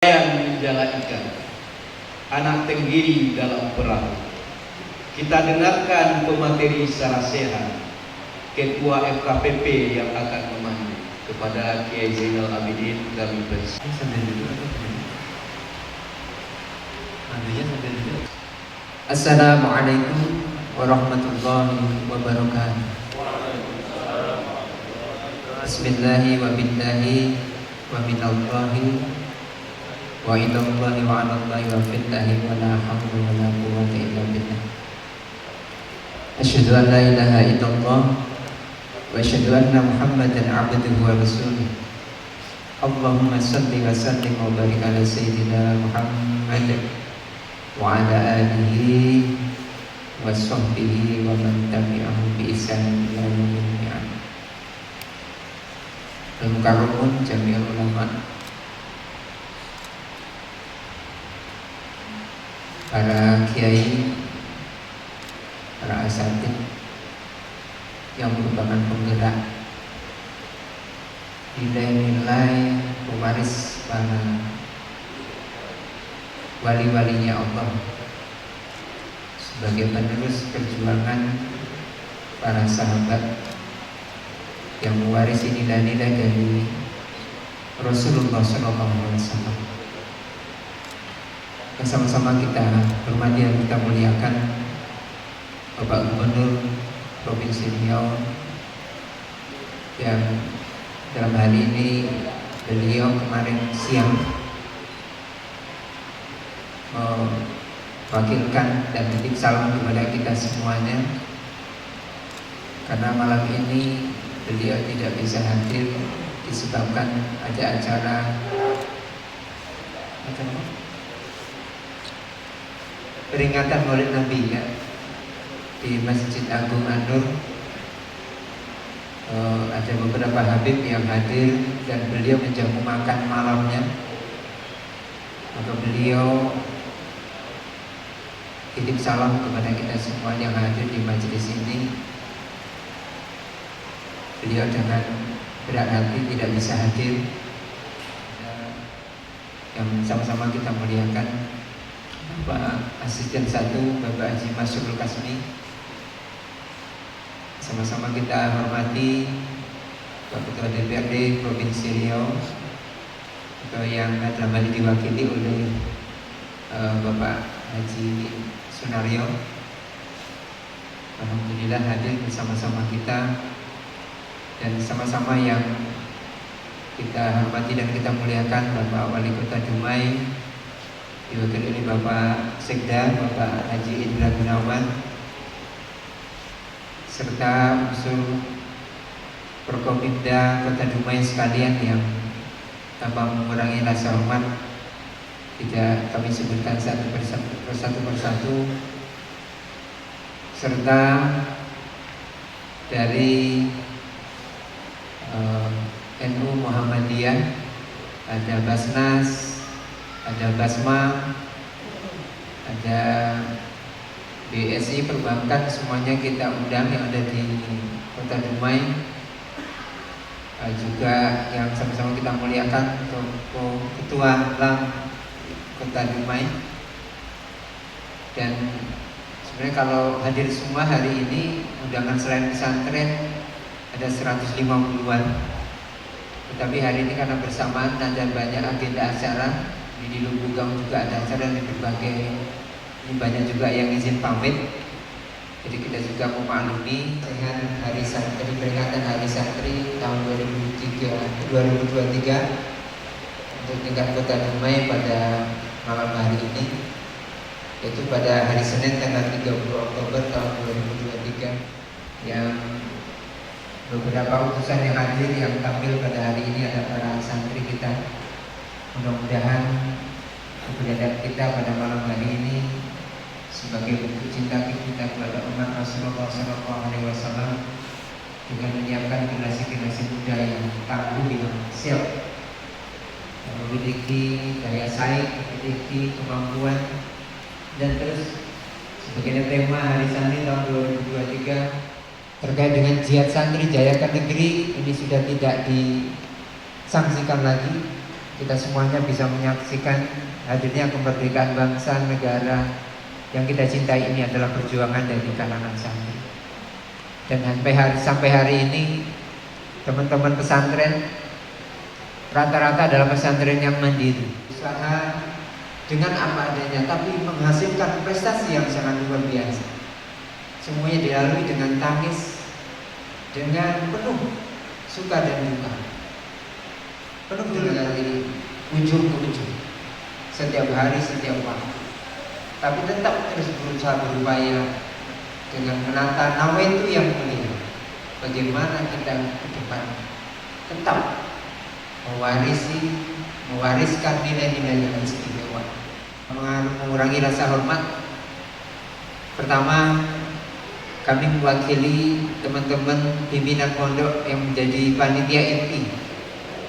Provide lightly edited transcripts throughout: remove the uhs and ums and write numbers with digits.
yang menjala ikan, anak tenggiri dalam perahu. Kita dengarkan pemateri secara sehat, Ketua FKPP yang akan memandu kepada Kiai Zainal Abidin kami persilakan. Sambil duduk atau bagaimana? Mandunya sambil duduk. Assalamualaikum warahmatullahi wabarakatuh. Bismillahi wa billahi wa minallahi wa ilallahi wa alallahi wa fillahi wa la hawla wa la quwwata illa billah. Asyhadu an la ilaha illallah wa asyhadu anna Muhammadan abduhu wa rasuluh. Allahumma salli wa sallim wa barik ala sayyidina Muhammad wa ala alihi wa sahbihi wa man tabi'ahum bi ihsan ila yaumil qiyamah. Al-Mukarramun Jami'ul Ulama, para kiai, para asatidz yang merupakan penggerak nilai-nilai pewaris para wali-walinya Allah, sebagai penerus perjuangan para sahabat yang mewarisi nilai-nilai dari Rasulullah SAW. Bersama-sama kita hormati dan kita muliakan Bapak Gubernur Provinsi Riau yang dalam hari ini beliau kemarin siang mewakilkan dan titip salam kepada kita semuanya, karena malam ini beliau tidak bisa hadir disebabkan ada acara peringatan Maulid Nabi ya, di Masjid Agung An-Nur. Ada beberapa habib yang hadir dan beliau menjamu makan malamnya, maka beliau titip salam kepada kita semua yang hadir di majelis ini. Beliau dengan berat hati tidak bisa hadir, yang sama-sama kita muliakan Bapak Asisten 1, Bapak Haji Masyurul Kasmi. Sama-sama kita hormati Bapak Ketua DPRD Provinsi Riau, atau yang dalam hal ini diwakili oleh Bapak Haji Sunaryo. Alhamdulillah hadir bersama-sama kita, dan sama-sama yang kita hormati dan kita muliakan Bapak Wali Kota Dumai, diwakili oleh Bapak Sekda, Bapak Haji Indra Gunawan, serta unsur Prokopimda Kota Dumai sekalian yang tanpa mengurangi rasa hormat tidak kami sebutkan satu persatu, serta dari NU Muhammadiyah, ada Basnas, ada Basma, ada BSI Perbankan, semuanya kita undang yang ada di Kota Dumai. Juga yang sama-sama kita muliakan Ketua LAM Kota Dumai. Dan sebenarnya kalau hadir semua hari ini, undangan selain pesantren ada 150-an. Tetapi hari ini karena bersamaan ada banyak agenda acara, di Lubugang juga ada acara di berbagai, ini banyak juga yang izin pamit. Jadi kita juga memaklumi dengan hari santri, peringatan hari santri tahun 2023 untuk tingkat Kota Dumai pada malam hari ini, yaitu pada hari Senin tanggal 30 Oktober tahun 2023, yang beberapa utusan yang hadir yang tampil pada hari ini ada para santri kita. Mudah-mudahan keberadaan kita pada malam hari ini sebagai bentuk cinta kita kepada umat Rasulullah SAW, dengan menyiapkan generasi-generasi muda yang tangguh, yang siap, yang memiliki daya saing, memiliki kemampuan, dan terus sebagaimana tema Hari Santri tahun 2023 terkait dengan jihad santri jayakan negeri ini sudah tidak disangsikan lagi, kita semuanya bisa menyaksikan hadirnya kemerdekaan bangsa negara yang kita cintai ini adalah perjuangan dari kalangan santri. Dan sampai hari ini teman-teman pesantren rata-rata adalah pesantren yang mandiri, usaha dengan apa adanya, tapi menghasilkan prestasi yang sangat luar biasa. Semuanya dilalui dengan tangis, dengan penuh suka dan duka, penuh dengan diri, ujung ke ujung, setiap hari, setiap waktu. Tapi tetap terus berusaha berupaya dengan menata nawaitu yang mulia. Bagaimana kita ke depan tetap mewariskan nilai-nilai yang istimewa, mengurangi rasa hormat. Pertama, kami mewakili teman-teman pimpinan pondok yang menjadi panitia inti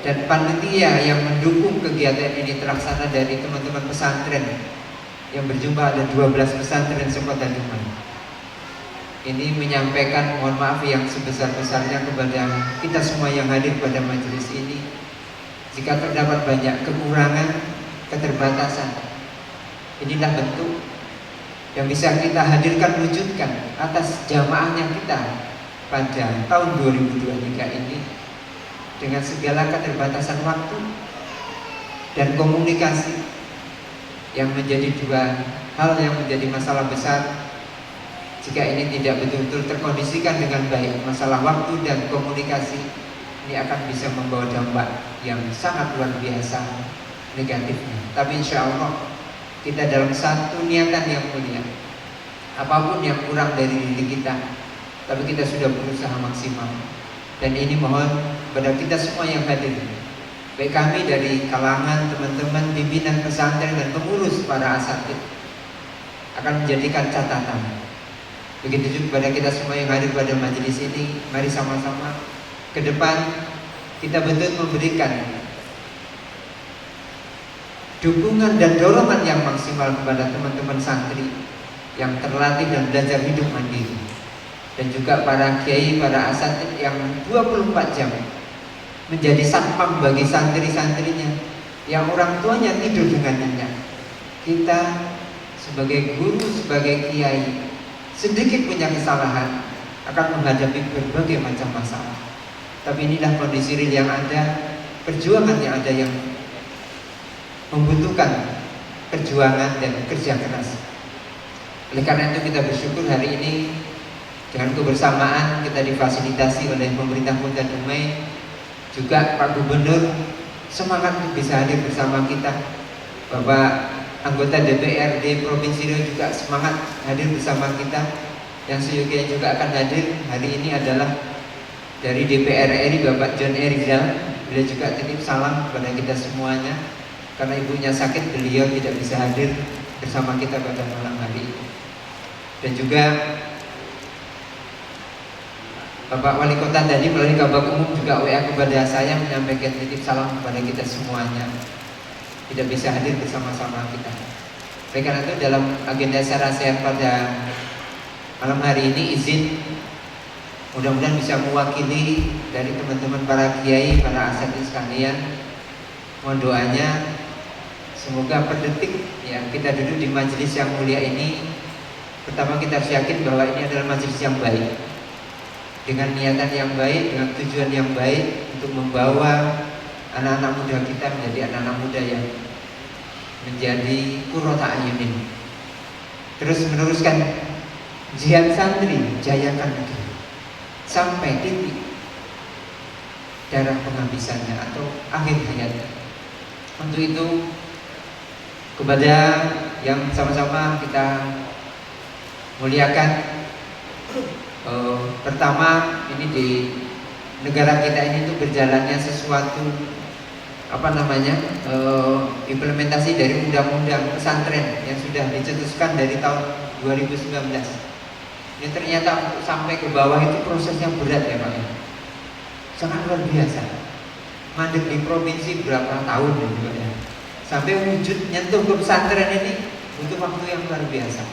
dan panitia yang mendukung kegiatan ini terlaksana dari teman-teman pesantren yang berjumlah ada 12 pesantren sekota Dumai. Ini menyampaikan mohon maaf yang sebesar-besarnya kepada kita semua yang hadir pada majelis ini. Jika terdapat banyak kekurangan, keterbatasan, inilah bentuk yang bisa kita hadirkan, wujudkan atas jamaahnya kita pada tahun 2023 ini dengan segala keterbatasan waktu dan komunikasi yang menjadi dua hal yang menjadi masalah besar. Jika ini tidak betul-betul terkondisikan dengan baik, masalah waktu dan komunikasi ini akan bisa membawa dampak yang sangat luar biasa negatifnya. Tapi insya Allah kita dalam satu niatan yang mulia, apapun yang kurang dari diri kita, tapi kita sudah berusaha maksimal. Dan ini mohon kepada kita semua yang hadir, baik kami dari kalangan teman-teman pimpinan pesantren dan pengurus para asatid, akan menjadikan catatan. Begitu juga kepada kita semua yang hadir pada majelis ini. Mari sama-sama ke depan kita betul memberikan dukungan dan dorongan yang maksimal kepada teman-teman santri yang terlatih dan belajar hidup mandiri, dan juga para kiai, para asatid yang 24 jam menjadi satpam bagi santri-santrinya yang orang tuanya tidur dengan nyenyak. Kita sebagai guru, sebagai kiai, sedikit punya kesalahan akan menghadapi berbagai macam masalah. Tapi inilah kondisi real yang ada, perjuangan yang ada yang membutuhkan perjuangan dan kerja keras. Oleh karena itu kita bersyukur hari ini dengan kebersamaan kita difasilitasi oleh pemerintah Kota Dumai, juga Pak Gubernur semangat untuk bisa hadir bersama kita. Bapak anggota DPRD Provinsi Riau juga semangat hadir bersama kita. Yang seyogianya juga akan hadir hari ini adalah dari DPR RI Bapak John Erizal. Beliau juga titip salam kepada kita semuanya. Karena ibunya sakit, beliau tidak bisa hadir bersama kita pada malam hari ini. Dan juga Bapak Wali Kota tadi melalui Kabak Umum juga WA kepada saya menyampaikan titip salam kepada kita semuanya. Tidak bisa hadir bersama-sama kita. Oleh karena itu dalam agenda Sarasehat pada malam hari ini, izin mudah-mudahan bisa mewakili dari teman-teman para kiai, para asatidz sekalian. Mohon doanya semoga per detik ya kita duduk di majelis yang mulia ini, pertama kita harus yakin bahwa ini adalah majelis yang baik, dengan niatan yang baik, dengan tujuan yang baik untuk membawa anak-anak muda kita menjadi anak-anak muda yang menjadi qurrata ayunin, terus meneruskan jihad santri, jayakan negeri sampai titik darah penghabisannya atau akhir hayatnya. Untuk itu kepada yang sama-sama kita muliakan, pertama ini di negara kita ini tuh berjalannya sesuatu implementasi dari undang-undang pesantren yang sudah dicetuskan dari tahun 2019. Ini ternyata sampai ke bawah itu prosesnya berat ya Pak, sangat luar biasa. Mandek di provinsi berapa tahun ya, sampai wujud nyentuh ke pesantren ini butuh waktu yang luar biasa.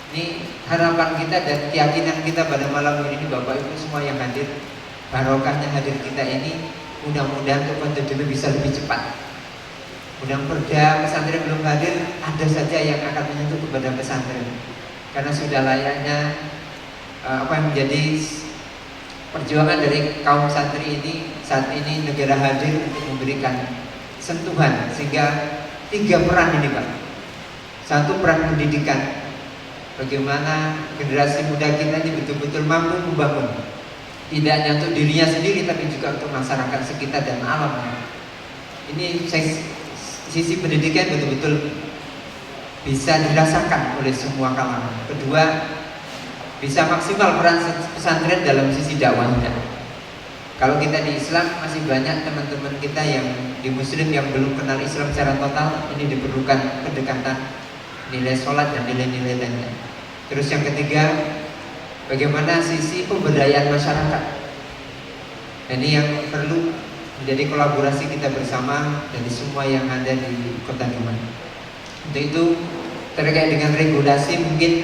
Ini harapan kita dan keyakinan kita pada malam ini Bapak Ibu semua yang hadir, barokahnya hadir kita ini mudah-mudahan untuk dulu bisa lebih cepat Undang perda pesantren belum hadir, ada saja yang akan menyentuh kepada pesantren, karena sudah layaknya apa yang menjadi perjuangan dari kaum santri ini. Saat ini negara hadir untuk memberikan sentuhan, sehingga 3 peran ini Pak. Satu, peran pendidikan, bagaimana generasi muda kita ini betul-betul mampu membangun, tidak hanya untuk dirinya sendiri tapi juga untuk masyarakat sekitar dan alam. Ini sisi pendidikan betul-betul bisa dirasakan oleh semua kalangan. Kedua, bisa maksimal peran pesantren dalam sisi dakwahnya. Kalau kita di Islam, masih banyak teman-teman kita yang di Muslim yang belum kenal Islam secara total. Ini diperlukan pendekatan nilai sholat dan nilai-nilai lainnya. Terus yang ketiga, bagaimana sisi pemberdayaan masyarakat. Ini yang perlu menjadi kolaborasi kita bersama dari semua yang ada di Kota Dumai. Untuk itu, terkait dengan regulasi mungkin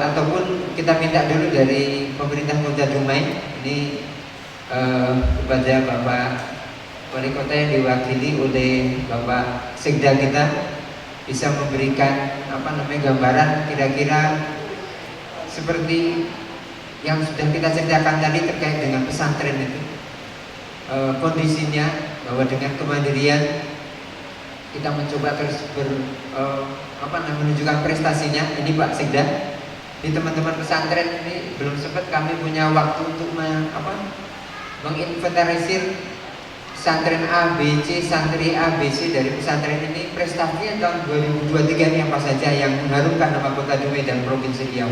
ataupun kita minta dulu dari pemerintah Kota Dumai ini kepada Bapak Wali Kota yang diwakili oleh Bapak Sekda kita, bisa memberikan gambaran kira-kira seperti yang sudah kita ceritakan tadi terkait dengan pesantren itu, kondisinya, bahwa dengan kemandirian kita mencoba terus menunjukkan prestasinya. Ini Pak Sekda, di teman-teman pesantren ini belum sempat kami punya waktu untuk menginventarisir pesantren A, B, C, santri A, B, C dari pesantren ini. Prestasinya tahun 2023 ini apa saja yang mengharumkan nama Kota Dumai dan Provinsi Riau.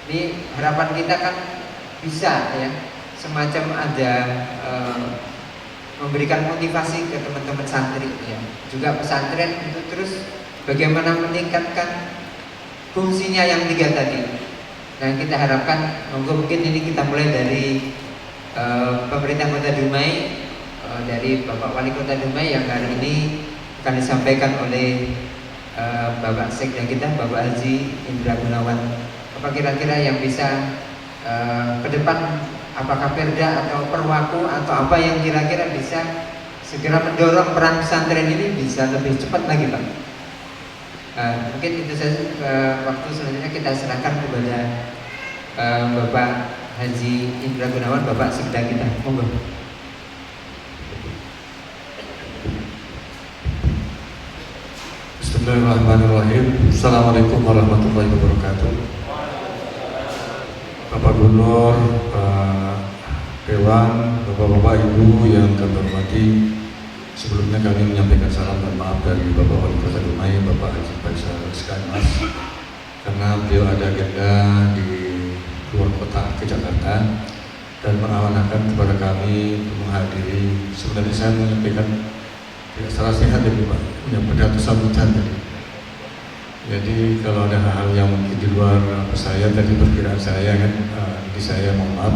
Ini harapan kita kan bisa ya, semacam ada memberikan motivasi ke teman-teman santri ya, juga pesantren untuk terus bagaimana meningkatkan fungsinya yang 3 tadi. Dan kita harapkan mungkin ini kita mulai dari pemerintah Kota Dumai, dari Bapak Wali Kota Dumai yang hari ini akan disampaikan oleh Bapak Sekda kita, Bapak Haji Indra Gunawan. Apa kira-kira yang bisa ke depan, apakah perda atau perwaku atau apa yang kira-kira bisa segera mendorong peran pesantren ini bisa lebih cepat lagi Pak. Mungkin itu saja. Waktu selanjutnya kita serahkan kepada Bapak Haji Indra Gunawan, Bapak Sekda kita. Monggo. Bismillahirrahmanirrahim. Assalamualaikum warahmatullahi wabarakatuh. Bapak Gubernur, Pak Dewan, Bapak-bapak Ibu yang kami hormati, sebelumnya kami menyampaikan salam dan maaf dari Bapak Wali Kota Dumai, Bapak Haji Faisal Sekalimas, karena beliau ada agenda di luar kota ke Jakarta dan mengamanahkan kepada kami untuk menghadiri. Sebenarnya saya menyampaikan tidak salah sehat ya Pak, menyampaikan sambutan tadi. Jadi kalau ada hal-hal yang mungkin di luar saya tadi perkiraan saya kan, jadi saya mohon maaf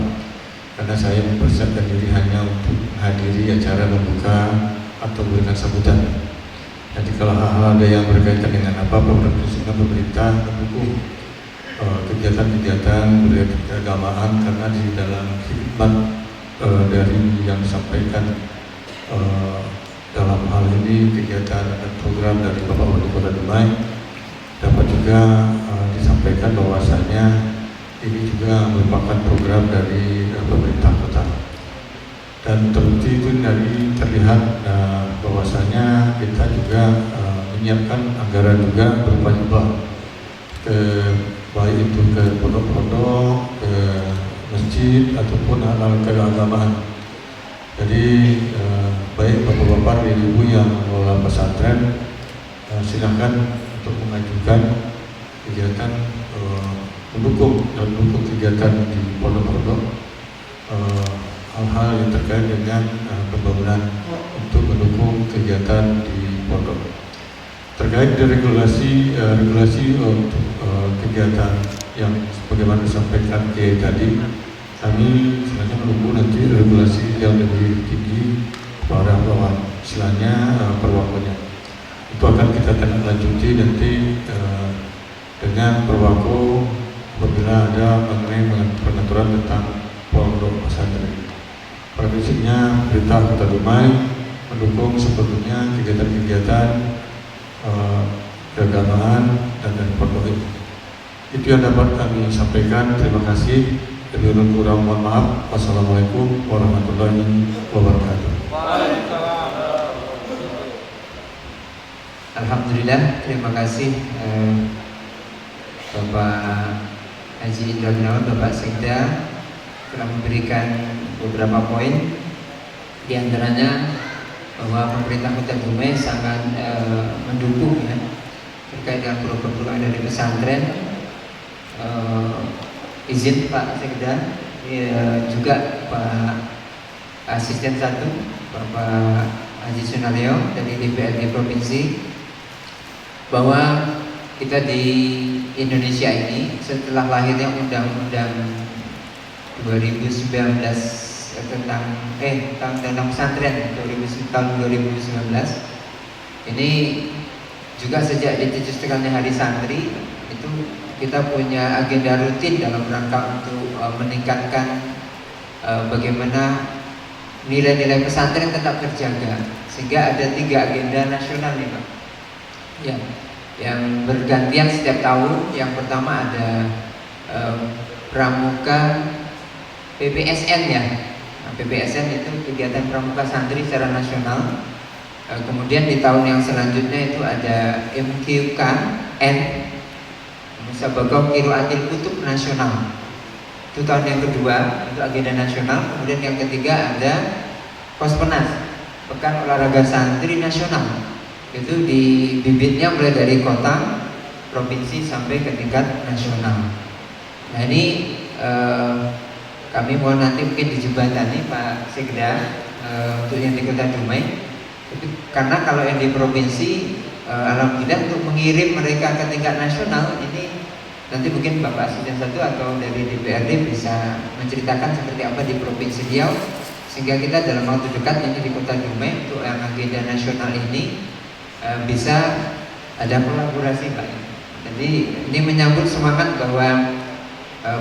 karena saya mempersiapkan diri hanya untuk menghadiri acara membuka atau memberikan sambutan. Jadi kalau hal-hal ada yang berkaitan dengan apa-apa, prinsipnya pemerintah mendukung kegiatan-kegiatan keagamaan, karena di dalam khidmat dari yang disampaikan dalam hal ini kegiatan dan program dari Bapak Wali Kota Dumai dapat juga disampaikan bahwasanya ini juga merupakan program dari pemerintah kota, dan terbukti itu dari terlihat bahwasanya kita juga menyiapkan anggaran juga berupa hibah ke baik itu ke pondok-pondok, ke masjid ataupun hal-hal keagamaan. Jadi baik bapak-bapak dan ibu yang mengelola pesantren, silakan untuk mengajukan kegiatan mendukung kegiatan di pondok-pondok, hal-hal yang terkait dengan pembangunan untuk mendukung kegiatan di pondok. Terkait dengan regulasi untuk kegiatan yang sebagaimana disampaikan tadi, kami sebenarnya menunggu nanti regulasi yang lebih tinggi pada bawah, istilahnya perwakunya. Itu akan kita lanjuti nanti dengan perwaku apabila ada mengenai pengaturan tentang pondok pesantren. Pada prinsipnya pemerintah Kota Dumai mendukung sebetulnya kegiatan-kegiatan keagamaan dan dari pondok ini. Itu yang dapat kami sampaikan. Terima kasih. Lebih kurang mohon maaf. Wassalamualaikum warahmatullahi wabarakatuh. Alhamdulillah, terima kasih Bapak Haji Indra Gunawan, Bapak Sekda telah memberikan beberapa poin, di antaranya bahwa pemerintah Kota Dumai sangat mendukung ya terkait dengan program-program dari pesantren. Izin Pak Sekda, juga Pak Asisten 1 Bapak Haji Sunaryo dari DPRD Provinsi, bahwa kita di Indonesia ini setelah lahirnya Undang-Undang 2019 tentang pesantren tahun 2019 ini, juga sejak dicetuskannya Hari Santri itu kita punya agenda rutin dalam rangka untuk meningkatkan bagaimana nilai-nilai pesantren tetap terjaga, sehingga ada 3 agenda nasional nih Pak ya, yang bergantian setiap tahun. Yang pertama ada pramuka PPSN ya. Nah, PPSN itu kegiatan pramuka santri secara nasional. Kemudian di tahun yang selanjutnya itu ada MQKN, Musabaqah Qiraatil Kutub Nasional. Itu tahun yang kedua, itu agenda nasional. Kemudian yang ketiga ada Pospenas, Pekan Olahraga Santri Nasional. Itu di bibitnya mulai dari kota, provinsi sampai ke tingkat nasional. Nah ini kami mohon nanti mungkin dijembatani Pak Sekda untuk yang di Kota Dumai. Karena kalau yang di provinsi alhamdulillah untuk mengirim mereka ke tingkat nasional ini nanti mungkin Bapak Asisten 1 atau dari DPRD bisa menceritakan seperti apa di Provinsi Riau, sehingga kita dalam waktu dekat ini di Kota Dumai untuk yang agenda nasional ini bisa ada kolaborasi Pak. Jadi ini menyambut semangat bahwa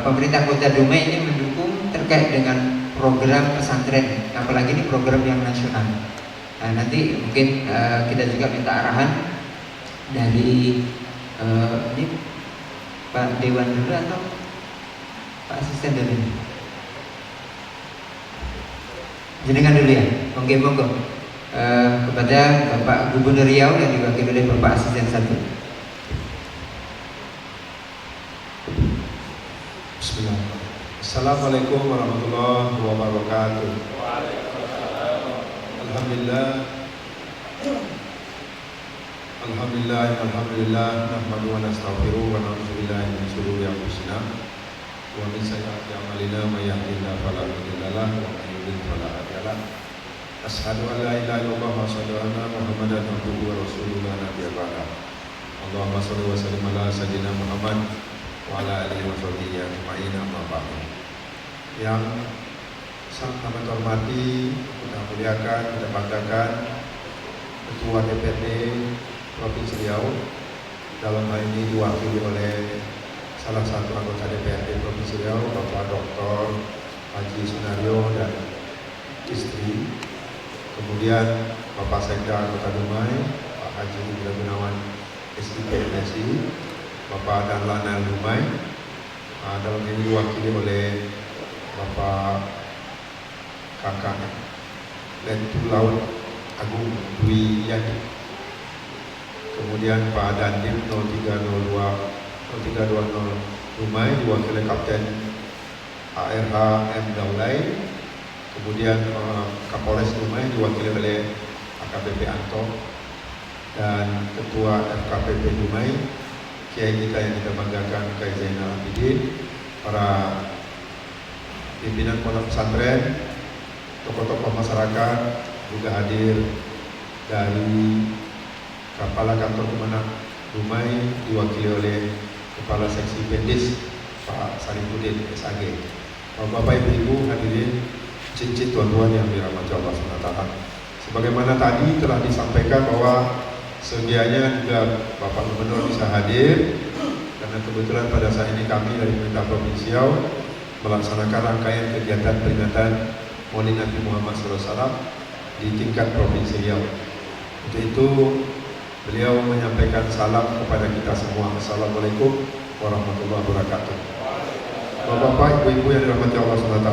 pemerintah Kota Dumai ini mendukung terkait dengan program pesantren, apalagi ini program yang nasional. Nah, nanti mungkin kita juga minta arahan dari ini Pak Dewan dulu atau Pak Asisten dulu? Jenengan dulu ya, monggo. Kepada Bapak Gubernur Riau yang diwakili oleh Bapak Asisten 1. Bismillahirrahmanirrahim. Assalamualaikum warahmatullahi wabarakatuh. Alhamdulillah, nahmaduhu wa nastaghfiruh wa na'udzu billahi min shururi anfusina wa min sayyiati a'malina, may yahdihillahu fala mudilla lahu wa may yudlil fala hadiya lahu. Asyhadu an la ilaha illallah wa asyhadu anna Muhammadan abduhu wa rasuluhu la nabiyya ba'dahu. Allahumma shalli wa sallim ala sayyidina Muhammad wa ala alihi wa sahbihi ajma'in, amma ba'du. Yang sangat kami hormati, kita muliakan, kita banggakan Ketua DPRD Provinsi Riau, dalam hal ini diwakili oleh salah satu anggota DPRD Provinsi Riau, Bapak Dr. Haji Sunaryo dan istri. Kemudian Bapak Sekda Kota Dumai, Pak Haji Indra Gunawan SIP MSI, Bapak Danlanal Dumai. Dalam ini diwakili oleh Bapak Kakak Letu Laut Agung Dwi Yadi. Kemudian Pak Dandim 0320 Dumai diwakili Kapten ARH M. Daulay. Kemudian Kapolres Dumai diwakili oleh AKBP Anto, dan Ketua FKPP Dumai, Kiai kita yang kita banggakan, Kiai Zainal Abidin, para pimpinan pondok pesantren, tokoh-tokoh masyarakat juga hadir. Dari Kepala Kantor Kemenak Dumai diwakili oleh Kepala Seksi Pendis Pak Sarifudin SAG. Bapak Ibu hadirin cincin tuan-tuan yang dirahmati Allah SWT. Sebagaimana tadi telah disampaikan bahwa sedianya juga Bapak Gubernur bisa hadir, karena kebetulan pada saat ini kami dari pemerintah Provinsi Riau melaksanakan rangkaian kegiatan peringatan Maulid Nabi Muhammad SAW di tingkat Provinsi Riau. Untuk itu beliau menyampaikan salam kepada kita semua. Assalamualaikum warahmatullahi wabarakatuh. Bapak-bapak, ibu-ibu yang dirahmati Allah SWT,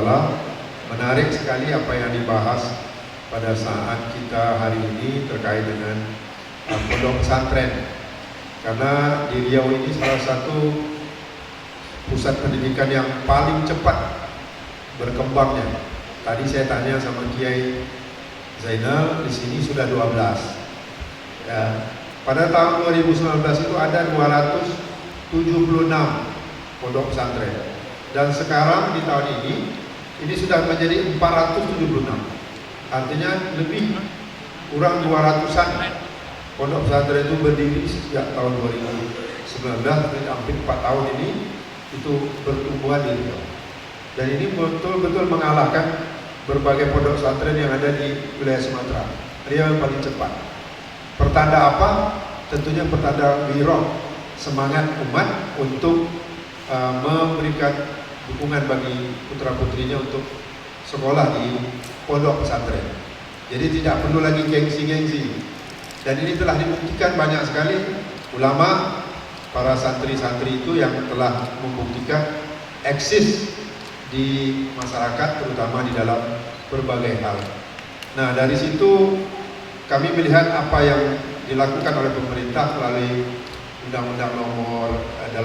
menarik sekali apa yang dibahas pada saat kita hari ini terkait dengan pondok pesantren. Karena di Riau ini salah satu pusat pendidikan yang paling cepat berkembangnya. Tadi saya tanya sama Kiai Zainal, di sini sudah 12. Ya, pada tahun 2019 itu ada 276 pondok pesantren. Dan sekarang di tahun ini sudah menjadi 476. Artinya lebih kurang 200-an pondok pesantren itu berdiri sejak tahun 2019, hampir 4 tahun ini itu bertumbuhan di Riau. Dan ini betul-betul mengalahkan berbagai pondok pesantren yang ada di wilayah Sumatera. Riau yang paling cepat. Pertanda apa? Tentunya pertanda wirauh, semangat umat untuk memberikan dukungan bagi putra-putrinya untuk sekolah di pondok pesantren. Jadi tidak perlu lagi gengsi-gengsi. Dan ini telah dibuktikan banyak sekali ulama, para santri-santri itu yang telah membuktikan eksis di masyarakat, terutama di dalam berbagai hal. Nah, dari situ kami melihat apa yang dilakukan oleh pemerintah melalui Undang-Undang Nomor 18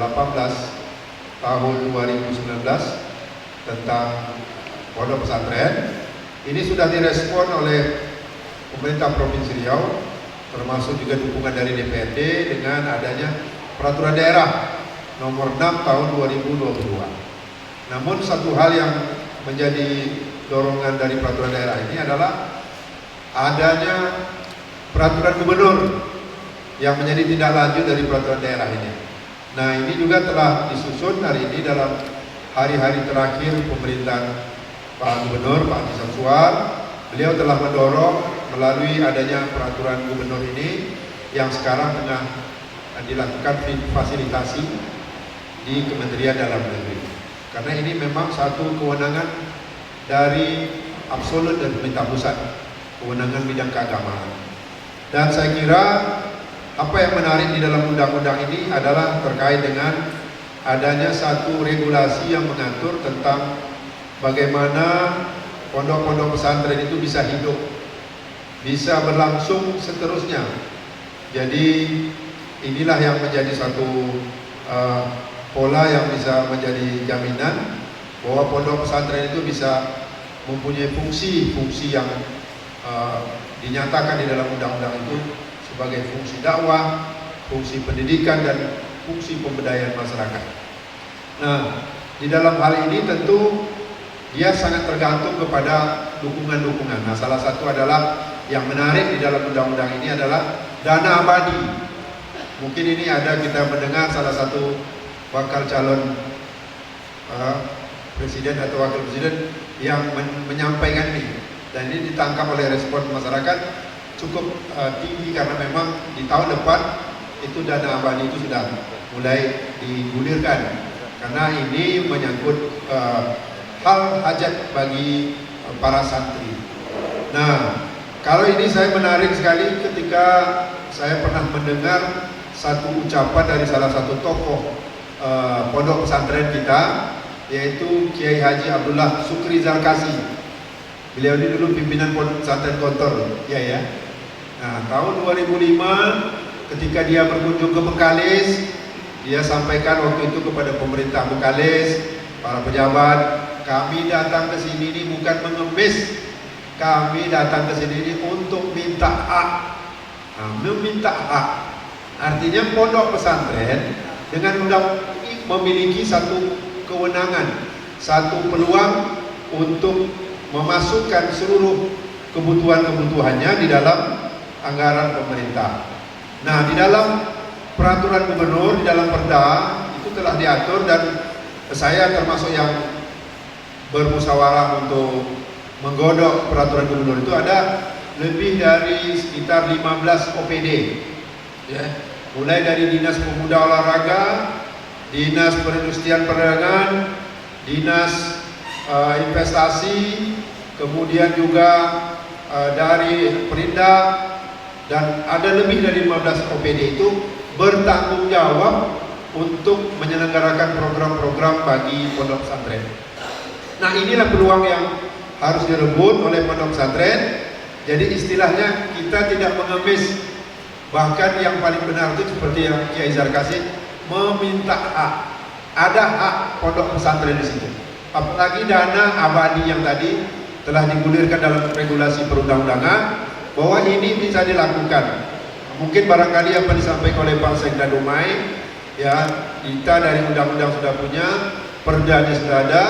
tahun 2019 tentang pondok pesantren. Ini sudah direspon oleh pemerintah Provinsi Riau, termasuk juga dukungan dari DPRD dengan adanya peraturan daerah nomor 6 tahun 2022. Namun satu hal yang menjadi dorongan dari peraturan daerah ini adalah adanya peraturan gubernur yang menjadi tindak lanjut dari peraturan daerah ini. Nah, ini juga telah disusun hari ini dalam hari-hari terakhir pemerintahan Pak Gubernur, Pak Haji Samsuar. Beliau telah mendorong melalui adanya peraturan gubernur ini yang sekarang tengah dilakukan fasilitasi di Kementerian Dalam Negeri. Karena ini memang satu kewenangan dari absolut dari pemerintah pusat, kewenangan bidang keagamaan. Dan saya kira apa yang menarik di dalam undang-undang ini adalah terkait dengan adanya satu regulasi yang mengatur tentang bagaimana pondok-pondok pesantren itu bisa hidup, bisa berlangsung seterusnya. Jadi inilah yang menjadi satu pola yang bisa menjadi jaminan bahwa pondok pesantren itu bisa mempunyai fungsi-fungsi yang dinyatakan di dalam undang-undang itu sebagai fungsi dakwah, fungsi pendidikan, dan fungsi pemberdayaan masyarakat. Nah, di dalam hal ini tentu dia sangat tergantung kepada dukungan-dukungan. Nah, salah satu adalah yang menarik di dalam undang-undang ini adalah dana abadi. Mungkin ini ada kita mendengar salah satu bakal calon presiden atau wakil presiden yang menyampaikan ini, dan ini ditangkap oleh respon masyarakat cukup tinggi karena memang di tahun depan itu dana abadi itu sudah mulai digulirkan karena ini menyangkut hal hajat bagi para santri. Nah, kalau ini saya menarik sekali ketika saya pernah mendengar satu ucapan dari salah satu tokoh pondok pesantren kita, yaitu Kiai Haji Abdullah Sukri Zarkasi. Beliau ini dulu pimpinan pondok pesantren Gontor, ya. Nah, tahun 2005 ketika dia berkunjung ke Bengkalis, dia sampaikan waktu itu kepada pemerintah Bengkalis, para pejabat, kami datang ke sini ini bukan mengemis, kami datang ke sini ini untuk minta hak. Nah, meminta hak artinya pondok pesantren dengan undang ini memiliki satu kewenangan, satu peluang untuk memasukkan seluruh kebutuhan-kebutuhannya di dalam anggaran pemerintah. Nah, di dalam peraturan gubernur, di dalam perda itu telah diatur, dan saya termasuk yang bermusyawarah untuk menggodok peraturan gubernur. Itu ada lebih dari sekitar 15 OPD, ya. Mulai dari Dinas Pemuda Olahraga, Dinas Perindustrian Perdagangan, Dinas Investasi, kemudian juga dari Perinda dan ada lebih dari 15 OPD itu bertanggung jawab untuk menyelenggarakan program-program bagi pondok pesantren. Nah, inilah peluang yang harus direbut oleh pondok pesantren. Jadi istilahnya kita tidak mengemis, bahkan yang paling benar itu seperti yang Kiai Zarkasi meminta hak. Ada hak pondok pesantren di situ. Apalagi dana abadi yang tadi telah digulirkan dalam regulasi perundang-undangan bahwa ini bisa dilakukan. Mungkin barangkali apa disampaikan oleh Pak Sekda Dumai, ya, kita dari undang-undang sudah punya, perdanya sudah ada,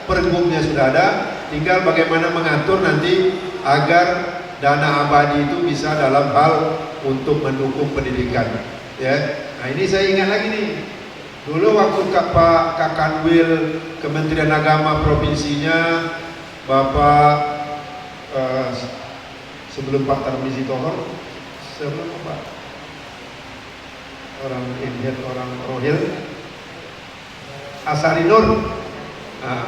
pergubnya sudah ada, tinggal bagaimana mengatur nanti agar dana abadi itu bisa dalam hal untuk mendukung pendidikan. Ya, nah ini saya ingat lagi nih, dulu waktu Pak Kakanwil Kementerian Agama provinsinya, Bapak sebelum Pak Tarmizi Tohor, sebelum Pak orang India, orang Rohil, Asari Nur. Nah,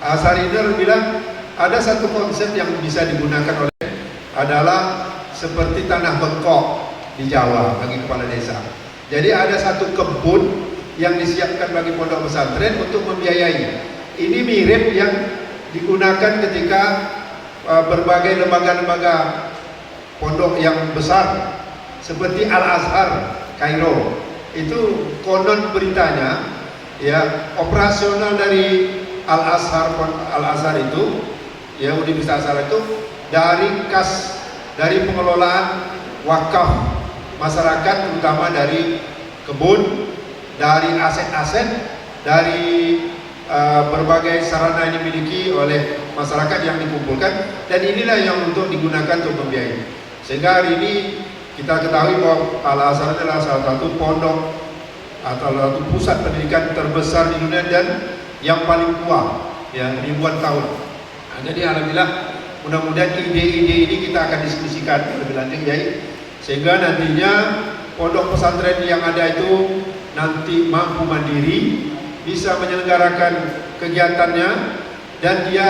Asari Nur bilang ada satu konsep yang bisa digunakan oleh adalah seperti tanah bengkok di Jawa bagi kepala desa. Jadi ada satu kebun yang disiapkan bagi pondok pesantren untuk membiayai. Ini mirip yang digunakan ketika berbagai lembaga-lembaga pondok yang besar seperti Al-Azhar Kairo. Itu konon beritanya, ya, operasional dari Al-Azhar itu, ya, Universitas Al-Azhar itu dari kas, dari pengelolaan wakaf masyarakat, terutama dari kebun, dari aset-aset, dari berbagai sarana yang dimiliki oleh masyarakat yang dikumpulkan, dan inilah yang untuk digunakan untuk membiayai. Sehingga hari ini kita ketahui bahwa Al-Azhar adalah salah satu pondok atau salah satu pusat pendidikan terbesar di dunia dan yang paling tua, ya, ribuan tahun. Nah, jadi alhamdulillah, mudah-mudahan ide-ide ini kita akan diskusikan lebih lanjut, ya, sehingga nantinya pondok pesantren yang ada itu nanti mampu mandiri, bisa menyelenggarakan kegiatannya, dan dia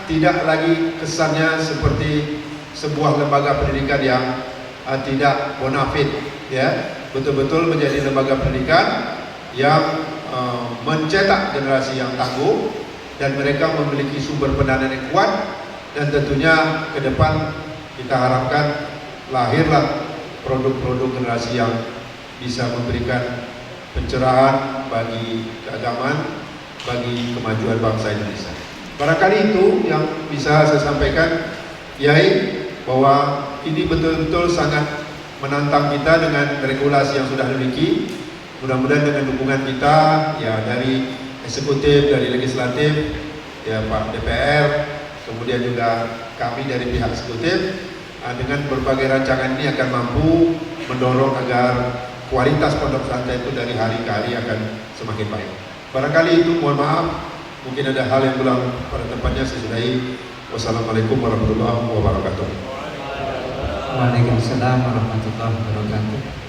tidak lagi kesannya seperti sebuah lembaga pendidikan yang tidak bonafit, ya, betul-betul menjadi lembaga pendidikan yang mencetak generasi yang tangguh dan mereka memiliki sumber pendanaan yang kuat, dan tentunya ke depan kita harapkan lahirlah produk-produk generasi yang bisa memberikan pencerahan bagi keagamaan, bagi kemajuan bangsa Indonesia. Barangkali itu yang bisa saya sampaikan, Yai, bahwa ini betul-betul sangat menantang kita dengan regulasi yang sudah dimiliki. Mudah-mudahan dengan dukungan kita, ya, dari eksekutif, dari legislatif, ya, Pak DPR, kemudian juga kami dari pihak eksekutif, dengan berbagai rancangan ini akan mampu mendorong agar kualitas pondok pesantren itu dari hari ke hari akan semakin baik. Barangkali itu, mohon maaf, mungkin ada hal yang kurang pada tempatnya, saya sudahi. Wassalamualaikum warahmatullahi wabarakatuh. Waalaikumsalam warahmatullahi wabarakatuh.